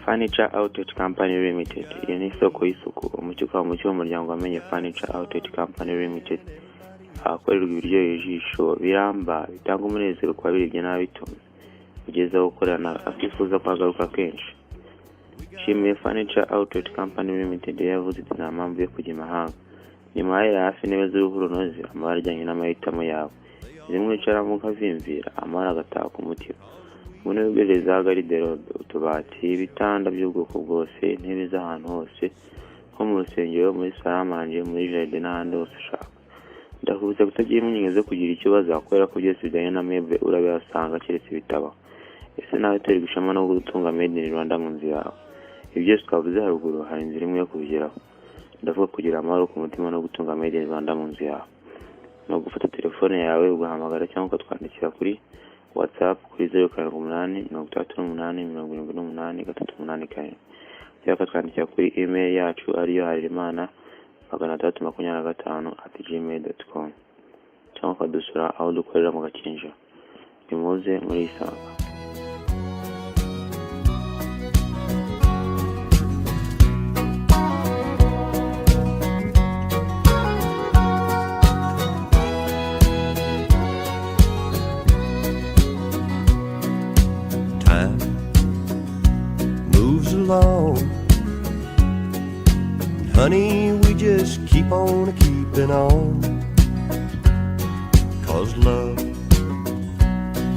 Furniture Outlet Company Limited. Iyo ni isoko y'isuku umucyuka w'umuryango wamenye Furniture Outlet Company Limited. Akorerwa ibiryo ijisho biramba bitanga umunezero kwa biribye n'abitunze. Ugeze gukorana akifuza kwagaruka kenshi. Shimwe Furniture Outlet Company Limited yavuze iti nta mpamvu yo kujya imahanga. Nyuma ya hafi nebe z'uruhu runoze amabara ajyanye n'amahitamo yawe. Zimwe icaramo ukavimvira amara agataha ku mutima. Mune wibeleza garidero utubati ibitanda by'ubwoko bwose intebe z'ahantu hose nko mu rusengero muri salamanje muri jardin n'ahandi hose ushaka. Ndahuze kutagira impungenge zo kugira icyo bazakorera ko byose bijyanye na meuble urabihasanga keretse bitaba. Ese nawe turi gushama no gutunga made in Rwanda mu nzu yawe. Ibyo twavuze haruguru hari inzira imwe yo kubigeraho. Ndavuga kugira amahoro ku mutima no gutunga made in Rwanda mu nzu yawe. No gufata telefone yawe ugahamagara cyangwa ukatwandikira kuri WhatsApp kuri 0788 cyangwa twandikira kuri email yacu ariyo harimana325@gmail.com cyangwa kadusura aho dukorera mu Gakinjiro. Nimuze muri isanga. Along. Honey, we just keep on keeping on, 'cause love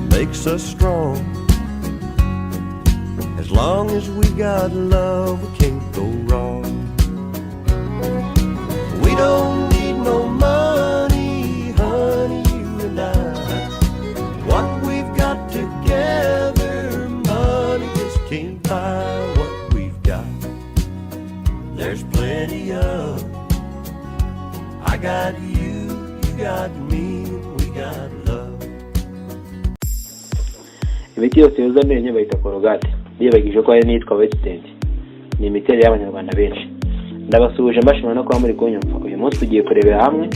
makes us strong. As long as we got love, we can't go wrong. We don't need no money, honey, you and I. What we've got together, money just can't buy. There's plenty of. I got you, you got me, we got love. Imiti yose yoza amenyo bayita korogate. Biyibagije ko ari nitwa Westend. Ni imiti y'abanyarwanda benshi. Ndabasuhuje mbashimira no kuba muri kunyumva. Uyu munsi tugiye kurebera hamwe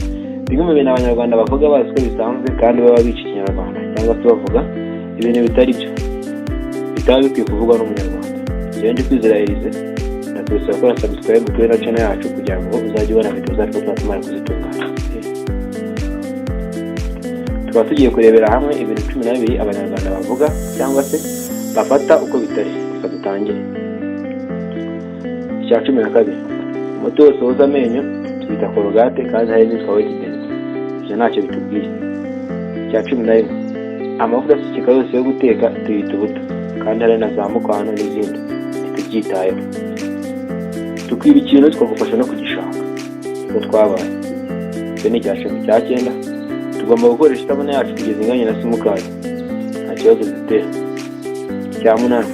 bimwe mu bintu abanyarwanda bavuga bazi ko bisanzwe kandi baba bica ikinyarwanda cyangwa se bavuga ibintu bitari byo. Bitaba bikwiye kuvugwa n'umunyarwanda. Iyo ndi kwizerahirize ndakubisaba gukora subscribe kuri channel yacu kugira ngo uzajye ubona video zacu tuzatumara kuzitunganya. Tuba tugiye kurebera hamwe ibintu 12 abanyarwanda bavuga cyangwa se bafata uko bitari. Reka dutangire. Icya 12 umuti wose woza amenyo twita korogate kandi hari n'itwa Westend. Ibyo ntacyo bitubwiye. Icya 11 amavuta asukika yose yo guteka tuyita ubuto kandi hari na za mukwano n'izindi tubyitayeho. Tukwiba ikintu twagufasha no kugishaka ko twabaye. Icyo ni icya 9. Tugomba gukoresha isabune yacu kugeza inganya na simukadi nta kibazo zitera. Icya 8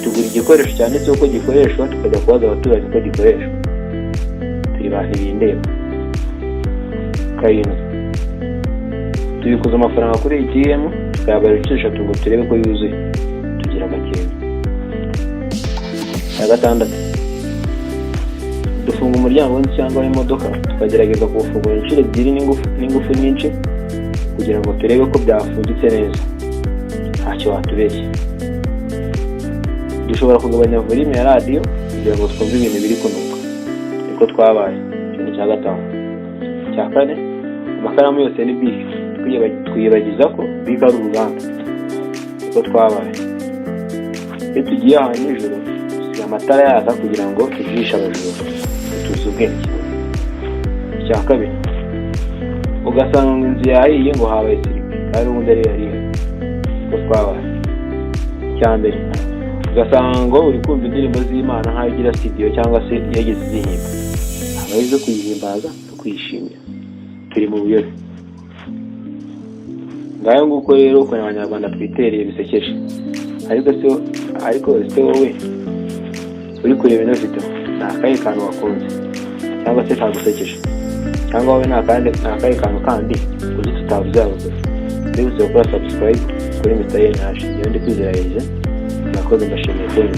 tugura igikoresho cyanditseho ko gikoreshwa tukajya kubaza abaturage ko gikoreshwa. Turi bantu bindeba. 7 tubikuza amafaranga kuri ATM tukayabara inshuro 3 ngo turebe ko yuzuye tugira amakenga. Icya 6 dufunga umuryango w'inzu cyangwa w'imodoka tukagerageza kuwufungura inshuro 2 n'ingufu nyinshi kugira ngo turebe ko byafungitse neza ntacyo watubeshye. Dushobora kugabanya volume ya radio kugira ngo twumve ibintu biri kunuka niko twabaye. Icyo ni icya 5. Icya 4 amakaramu yose ni big twiyibagiza ko big ari uruganda niko twabaye. Iyo tugiye ahantu nijoro tusiga amatara yaka kugira ngo tujishe abajura tuzi ubwenge. Icya 2 ugasanga inzu yahiye ngo habaye sirikwi kandi ubundi ari yariye niko twabaye. Icya 1 ugasanga ngo uri kumva indirimbo z'Imana nkaho igira studio cyangwa se yageze izihimba. Abayizo kuyihimbaza no kwishimira turi mu buyobe. Ngayo nguko rero ko abanyarwanda twitereye bisekeje. Ariko se wowe uri kureba ino video nakaye kantu wakunze cyangwa se kagusekeje cyangwa wowe nakaye kantu kandi uzi tutavuze ndetse gukora subscribe kuri Mr. Yenaje. Iyo ndi kwizerahirize nakoze mbashimiye cyane.